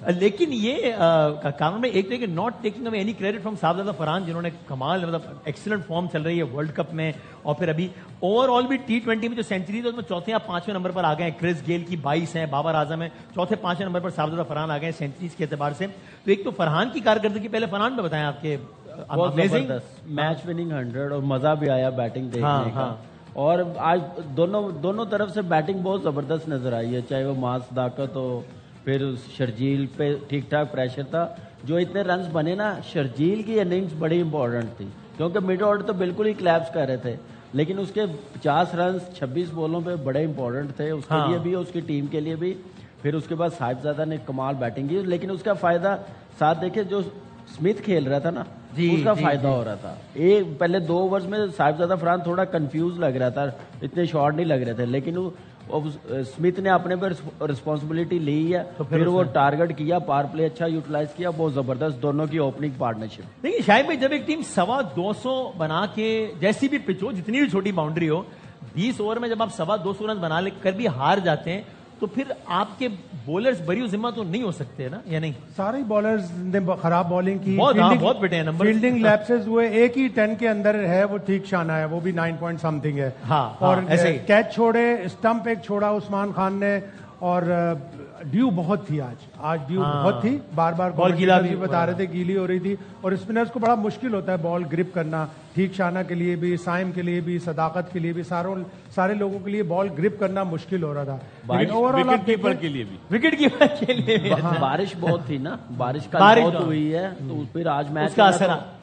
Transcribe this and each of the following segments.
لیکن یہ قانون میں ایک تو کہ not taking away any credit from Sahibzada Farhan جنہوں نے کمال مطلب ایکسلنٹ فارم چل رہی ہے ورلڈ کپ میں اور پھر ابھی اوور آل بھی T20 میں جو سینچریز ہے اس میں چوتھے یا پانچویں نمبر پر آ گئے ہیں. کرس گیل کی 22 ہیں, بابر اعظم ہیں, چوتھے پانچویں نمبر پر صاحبزادہ فرحان آ گئے ہیں سینچریز کے اعتبار سے. تو ایک تو فرحان کی کارکردگی, پہلے فرحان میں بتائیں آپ کے میچ وننگ 100 اور مزہ بھی آیا بیٹنگ دیکھنے کا. اور آج دونوں طرف سے بیٹنگ بہت زبردست نظر آئی ہے, چاہے وہ ماس صداقت ہو, پھر شرجیل پہ ٹھیک ٹھاک پریشر تھا. جو اتنے رنز بنے نا, شرجیل کی اننگز بڑی امپورٹنٹ تھی کیونکہ مڈ آرڈر تو بالکل ہی کلیپس کر رہے تھے, لیکن اس کے 50 رنز 26 بولوں پہ بڑے امپورٹنٹ تھے اس کے لیے بھی, اس کی ٹیم کے لیے بھی. پھر اس کے بعد صاحبزادہ نے کمال بیٹنگ کی, لیکن اس کا فائدہ ساتھ دیکھے جو اسمتھ کھیل رہا تھا نا اس کا فائدہ ہو رہا تھا. ایک پہلے 2 اوورز میں صاحبزادہ فرحان تھوڑا کنفیوز لگ رہا تھا, اتنے شارٹ نہیں لگ رہے تھے, لیکن اسمتھ نے اپنے پر رسپانسبلٹی لی ہے, پھر وہ ٹارگٹ کیا, پاور پلے اچھا یوٹیلائز کیا, بہت زبردست دونوں کی اوپننگ پارٹنرشپ. دیکھیے شاہد بھائی, جب ایک ٹیم 250 بنا کے جیسی بھی پچ ہو, جتنی بھی چھوٹی باؤنڈری ہو, 20 اوور میں جب آپ 250 رن بنا کر بھی ہار جاتے ہیں تو پھر آپ کے بولرز بری ذمہ تو نہیں ہو سکتے نا, یا نہیں؟ سارے بولرز نے خراب بالنگ کی, بہت بیٹے ہیں نمبر, فیلڈنگ لیپسز ہوئے, ایک ہی 10 کے اندر ہے وہ ٹھیک شانہ ہے, وہ بھی 9 پوائنٹ سم تھنگ ہے. اور کیچ چھوڑے, اسٹمپ ایک چھوڑا عثمان خان نے, اور ڈیو بہت تھی آج ڈیو بہت تھی, بار بار بتا رہے تھے گیلی ہو رہی تھی, اور اسپنرز کو بڑا مشکل ہوتا ہے بال گرپ کرنا, ٹھیک شانہ کے لیے بھی, سائم کے لیے بھی, صداقت کے لیے بھی, سارے لوگوں کے لیے بال گرپ کرنا مشکل ہو رہا تھا. لیکن اوور آل وکٹ کیپر کے لیے بھی بارش بہت تھی نا, بارش کا بہت ہوئی ہے, تو پھر آج میچ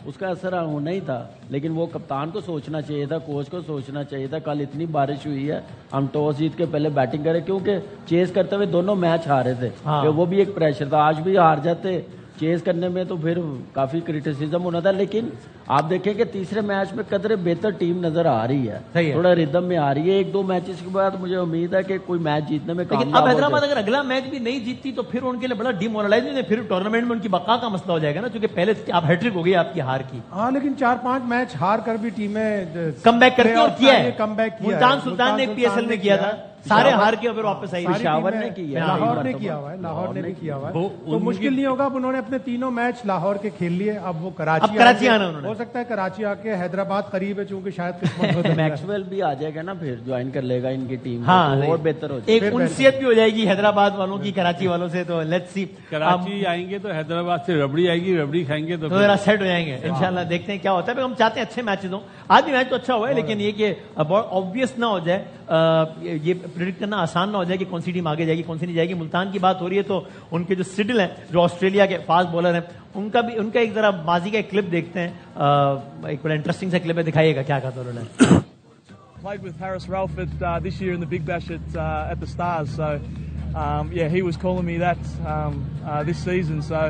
اس کا اثر ہونا ہی تھا. لیکن وہ کپتان کو سوچنا چاہیے تھا, کوچ کو سوچنا چاہیے تھا, کل اتنی بارش ہوئی ہے, ہم ٹاس جیت کے پہلے بیٹنگ کرے, کیونکہ چیز کرتے ہوئے دونوں میچ ہارے تھے, وہ بھی ایک پریشر تھا. آج بھی ہار جاتے چیز کرنے میں تو پھر کافی کریٹیسزم ہونا تھا. لیکن آپ دیکھیں کہ تیسرے میچ میں قدرے بہتر ٹیم نظر آ رہی ہے, تھوڑا ردم میں آ رہی ہے. 1-2 میچز کے بعد مجھے امید ہے کہ کوئی میچ جیتنے میں کامیاب. اب حیدرآباد اگر اگلا میچ بھی نہیں جیتتی تو پھر ان کے لیے بڑا ڈی مورلائز, پھر ٹورنامنٹ میں ان کی بقا کا مسئلہ ہو جائے گا نا, کیونکہ پہلے آپ ہیٹرک ہو گئی آپ کی ہار کی. ہاں, لیکن 4-5 میچ ہار کر بھی ٹیمیں کم بیک کرتی اور کیا ہے. کم بیک کیا, ملتان سلطان نے PSL میں کیا تھا, سارے ہار کے پھر واپس آئی. پشاور نے کیا, لاہور نے کیا ہوا ہے, لاہور نے بھی کیا ہوا ہے, تو مشکل نہیں ہوگا. اب انہوں نے اپنے تینوں میچ لاہور کے کھیل لیے, اب وہ کراچی آنا, ہو سکتا ہے کراچی آ کے, حیدرآباد قریب ہے چونکہ شاید قسمت میکسویل بھی آ جائے گا نا, پھر جوائن کر لے گا ان کی ٹیم, اور بہتر ہو جائے گا, ایک انسیت بھی ہو جائے گی حیدرآباد والوں کی کراچی والوں سے. تو لیٹس سی, کراچی آئیں گے تو حیدرآباد سے ربڑی آئے گی, ربڑی کھائیں گے تو ذرا سیٹ ہو جائیں گے انشاءاللہ. دیکھتے ہیں کیا ہوتا ہے. ہم چاہتے ہیں اچھے میچز ہوں, آج بھی میچ تو اچھا ہوا ہے, لیکن یہ کہ بہت آبویس نہ ہو جائے, یہ پریڈکٹ کرنا آسان نہ ہو جائے کہ کون سی ٹیم آگے جائے گی کون سی نہیں جائے گی. ملتان کی بات ہو رہی ہے تو ان کے جو سڈل ہیں, جو آسٹریلیا کے فاسٹ بالر ہیں, ان کا ایک ذرا بازی کا ایک کلپ دیکھتے ہیں. ایک بڑا انٹرسٹنگ سا کلپ ہے, دکھائیے گا کیا کہا تھا انہوں نے. Played with Harris Ralford this year in the Big Bash at the Stars, so yeah, he was calling me that this season, so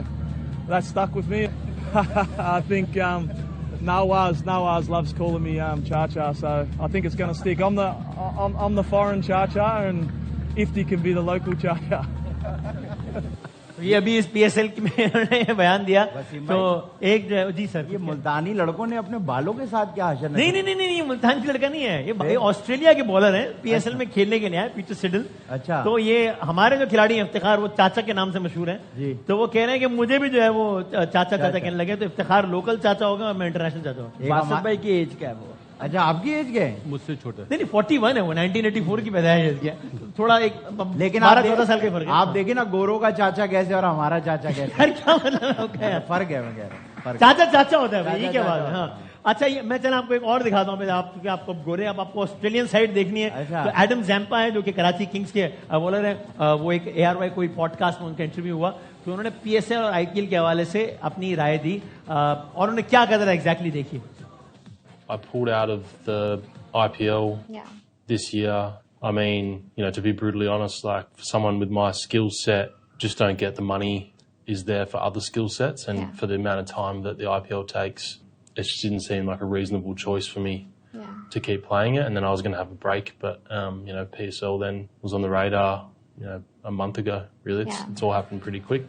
that stuck with me. I think Nawaz loves calling me Cha-Cha, so I think it's going to stick. I'm the foreign Cha-Cha, and Ifti can be the local Cha-Cha. یہ ابھی اس PSL میں انہوں نے بیان دیا تو ایک جی سر, یہ ملتانی لڑکوں نے اپنے بالوں کے ساتھ کیا حشر نہیں, ملتان کی لڑکا نہیں ہے, یہ آسٹریلیا کے بالر ہیں, PSL میں کھیلنے کے لیے آئے, پیٹر سڈل. اچھا, تو یہ ہمارے جو کھلاڑی ہیں افتخار, وہ چاچا کے نام سے مشہور ہیں, تو وہ کہہ رہے ہیں کہ مجھے بھی جو ہے وہ چاچا کہنے لگے, تو افتخار لوکل چاچا ہوگا اور میں انٹرنیشنل چاچا ہوں. باسط بھائی کی ایج کیا ہے وہ؟ اچھا, آپ کی ایج کیا ہے؟ مجھ سے چھوٹا. نہیں 41 ہے وہ, 1984 کی پیدائش ہے, تھوڑا ایک 12-14 سال کے فرق ہے. آپ دیکھیں نا گورو کا چاچا کیسے اور ہمارا چاچا کیسے, کیا مطلب فرق ہے. چاچا ہوتا ہے, یہ کیا بات ہے. ہاں اچھا, یہ میں چلا آپ کو ایک اور دکھاتا ہوں, کیونکہ آپ کو گورے, اب آپ کو آسٹریلین سائڈ دیکھنی ہے. تو ایڈم زیمپا ہے جو کہ کراچی کنگز کے بالر ہیں, وہ ایک ARY کوئی پوڈ کاسٹ میں ان کا انٹرویو ہوا, تو انہوں نے PSL اور IPL کے حوالے سے اپنی رائے دی, اور انہوں نے کیا کہا تھا ایگزیکٹلی دیکھیے. I pulled out of the IPL this year. I mean, to be brutally honest, like for someone with my skill set, just don't get the money is there for other skill sets, and for the amount of time that the IPL takes, it just didn't seem like a reasonable choice for me to keep playing it. And then I was going to have a break, but PSL then was on the radar, a month ago. Really, it's all happened pretty quick.